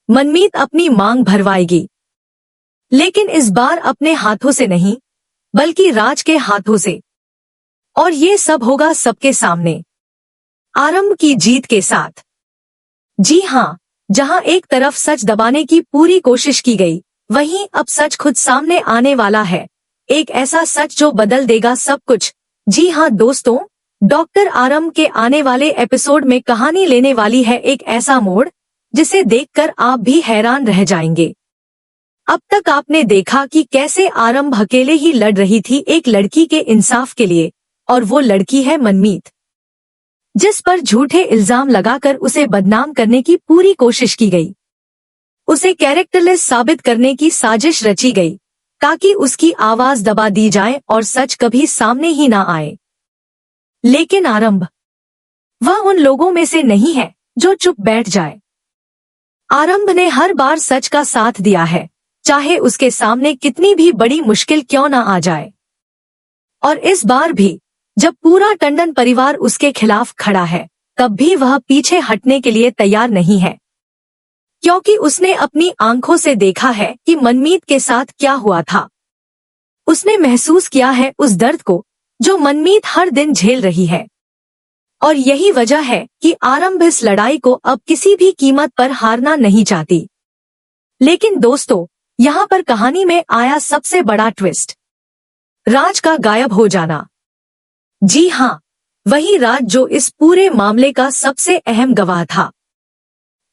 मनमीत अपनी मांग भरवाएगी, लेकिन इस बार अपने हाथों से नहीं बल्कि राज के हाथों से। और ये सब होगा सबके सामने, आरंभ की जीत के साथ। जी हाँ, जहां एक तरफ सच दबाने की पूरी कोशिश की गई, वहीं अब सच खुद सामने आने वाला है। एक ऐसा सच जो बदल देगा सब कुछ। जी हाँ दोस्तों, डॉक्टर आरंभ के आने वाले एपिसोड में कहानी लेने वाली है एक ऐसा मोड़ जिसे देखकर आप भी हैरान रह जाएंगे। अब तक आपने देखा कि कैसे आरंभ अकेले ही लड़ रही थी एक लड़की के इंसाफ के लिए, और वो लड़की है मनमीत, जिस पर झूठे इल्जाम लगाकर उसे बदनाम करने की पूरी कोशिश की गई। उसे कैरेक्टरलेस साबित करने की साजिश रची गई ताकि उसकी आवाज दबा दी जाए और सच कभी सामने ही ना आए। लेकिन आरंभ, वह उन लोगों में से नहीं है जो चुप बैठ जाए। आरंभ ने हर बार सच का साथ दिया है, चाहे उसके सामने कितनी भी बड़ी मुश्किल क्यों ना आ जाए। और इस बार भी जब पूरा टंडन परिवार उसके खिलाफ खड़ा है, तब भी वह पीछे हटने के लिए तैयार नहीं है, क्योंकि उसने अपनी आंखों से देखा है कि मनमीत के साथ क्या हुआ था। उसने महसूस किया है उस दर्द को जो मनमीत हर दिन झेल रही है। और यही वजह है कि आरंभ इस लड़ाई को अब किसी भी कीमत पर हारना नहीं चाहती। लेकिन दोस्तों, यहाँ पर कहानी में आया सबसे बड़ा ट्विस्ट, राज का गायब हो जाना। जी हाँ, वही राज जो इस पूरे मामले का सबसे अहम गवाह था,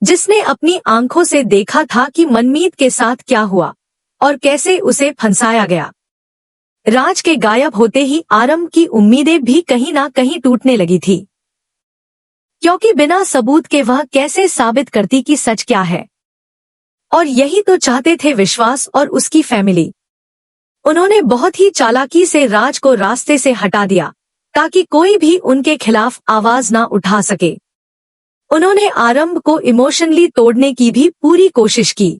जिसने अपनी आंखों से देखा था कि मनमीत के साथ क्या हुआ और कैसे उसे फंसाया गया। राज के गायब होते ही आरंभ की उम्मीदें भी कहीं ना कहीं टूटने लगी थी, क्योंकि बिना सबूत के वह कैसे साबित करती कि सच क्या है। और यही तो चाहते थे विश्वास और उसकी फैमिली। उन्होंने बहुत ही चालाकी से राज को रास्ते से हटा दिया ताकि कोई भी उनके खिलाफ आवाज ना उठा सके। उन्होंने आरंभ को इमोशनली तोड़ने की भी पूरी कोशिश की।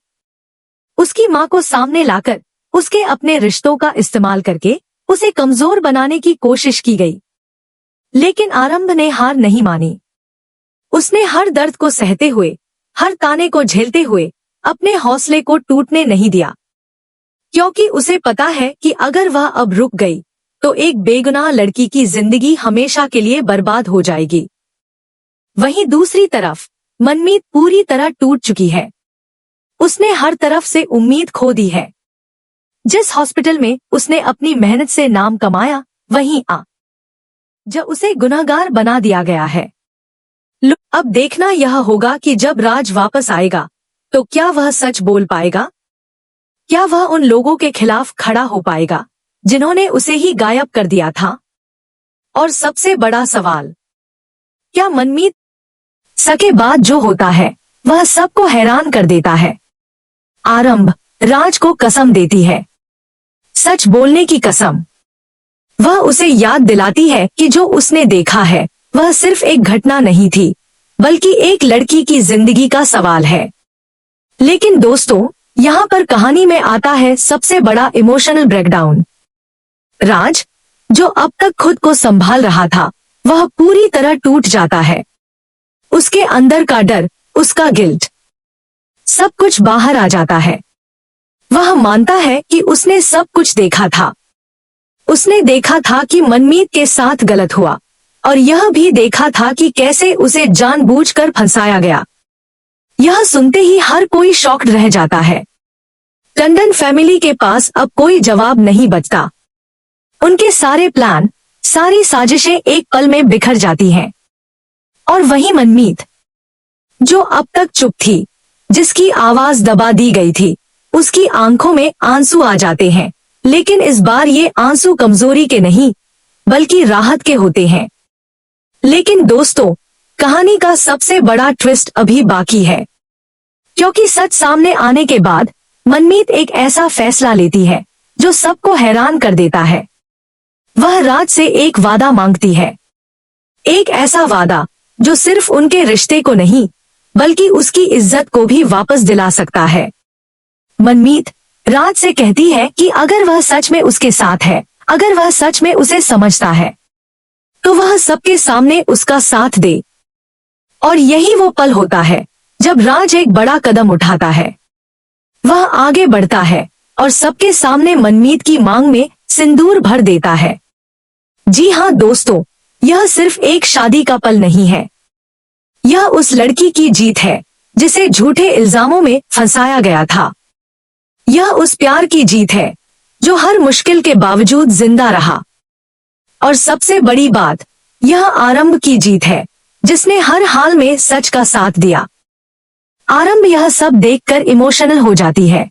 उसकी मां को सामने लाकर उसके अपने रिश्तों का इस्तेमाल करके उसे कमजोर बनाने की कोशिश की गई। लेकिन आरंभ ने हार नहीं मानी। उसने हर दर्द को सहते हुए, हर ताने को झेलते हुए अपने हौसले को टूटने नहीं दिया, क्योंकि उसे पता है कि अगर वह अब रुक गई तो एक बेगुनाह लड़की की जिंदगी हमेशा के लिए बर्बाद हो जाएगी। वहीं दूसरी तरफ मनमीत पूरी तरह टूट चुकी है। उसने हर तरफ से उम्मीद खो दी है। जिस हॉस्पिटल में उसने अपनी मेहनत से नाम कमाया, वहीं जब उसे गुनहगार बना दिया गया है। अब देखना यह होगा कि जब राज वापस आएगा तो क्या वह सच बोल पाएगा? क्या वह उन लोगों के खिलाफ खड़ा हो पाएगा जिन्होंने उसे ही गायब कर दिया था? और सबसे बड़ा सवाल, क्या मनमीत सके बाद जो होता है वह सबको हैरान कर देता है। आरंभ राज को कसम देती है, सच बोलने की कसम। वह उसे याद दिलाती है कि जो उसने देखा है वह सिर्फ एक घटना नहीं थी, बल्कि एक लड़की की जिंदगी का सवाल है। लेकिन दोस्तों, यहाँ पर कहानी में आता है सबसे बड़ा इमोशनल ब्रेकडाउन। राज, जो अब तक खुद को संभाल रहा था, वह पूरी तरह टूट जाता है। उसके अंदर का डर, उसका गिल्ट, सब कुछ बाहर आ जाता है। वह मानता है कि उसने सब कुछ देखा था। उसने देखा था कि मनमीत के साथ गलत हुआ, और यह भी देखा था कि कैसे उसे जानबूझकर फंसाया गया। यह सुनते ही हर कोई शॉक्ड रह जाता है। टंडन फैमिली के पास अब कोई जवाब नहीं बचता। उनके सारे प्लान, सारी साजिशें एक पल में बिखर जाती हैं। और वही मनमीत, जो अब तक चुप थी, जिसकी आवाज दबा दी गई थी, उसकी आंखों में आंसू आ जाते हैं। लेकिन इस बार ये आंसू कमजोरी के नहीं, बल्कि राहत के होते हैं। लेकिन दोस्तों, कहानी का सबसे बड़ा ट्विस्ट अभी बाकी है, क्योंकि सच सामने आने के बाद मनमीत एक ऐसा फैसला लेती है जो सबको हैरान कर देता है। वह राज से एक वादा मांगती है, एक ऐसा वादा जो सिर्फ उनके रिश्ते को नहीं, बल्कि उसकी इज्जत को भी वापस दिला सकता है। मनमीत राज से कहती है कि अगर वह सच में उसके साथ है, अगर वह सच में उसे समझता है, तो वह सबके सामने उसका साथ दे। और यही वो पल होता है जब राज एक बड़ा कदम उठाता है, वह आगे बढ़ता है और सबके सामने मनमीत की मांग में सिंदूर भर देता है। जी हाँ दोस्तों, यह सिर्फ एक शादी का पल नहीं है, यह उस लड़की की जीत है जिसे झूठे इल्जामों में फंसाया गया था। यह उस प्यार की जीत है जो हर मुश्किल के बावजूद जिंदा रहा। और सबसे बड़ी बात, यह आरंभ की जीत है जिसने हर हाल में सच का साथ दिया। आरंभ यह सब देखकर इमोशनल हो जाती है।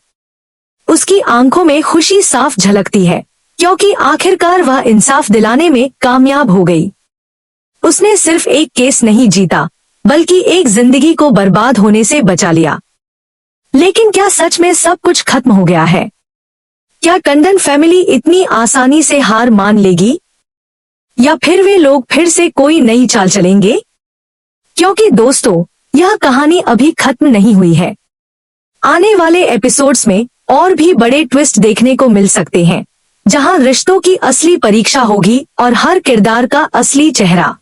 उसकी आंखों में खुशी साफ झलकती है क्योंकि आखिरकार वह इंसाफ दिलाने में कामयाब हो गई। उसने सिर्फ एक केस नहीं जीता, बल्कि एक जिंदगी को बर्बाद होने से बचा लिया। लेकिन क्या सच में सब कुछ खत्म हो गया है? क्या टंडन फैमिली इतनी आसानी से हार मान लेगी? या फिर वे लोग फिर से कोई नई चाल चलेंगे? क्योंकि दोस्तों, यह कहानी अभी खत्म नहीं हुई है। आने वाले एपिसोड्स में और भी बड़े ट्विस्ट देखने को मिल सकते हैं, जहां रिश्तों की असली परीक्षा होगी और हर किरदार का असली चेहरा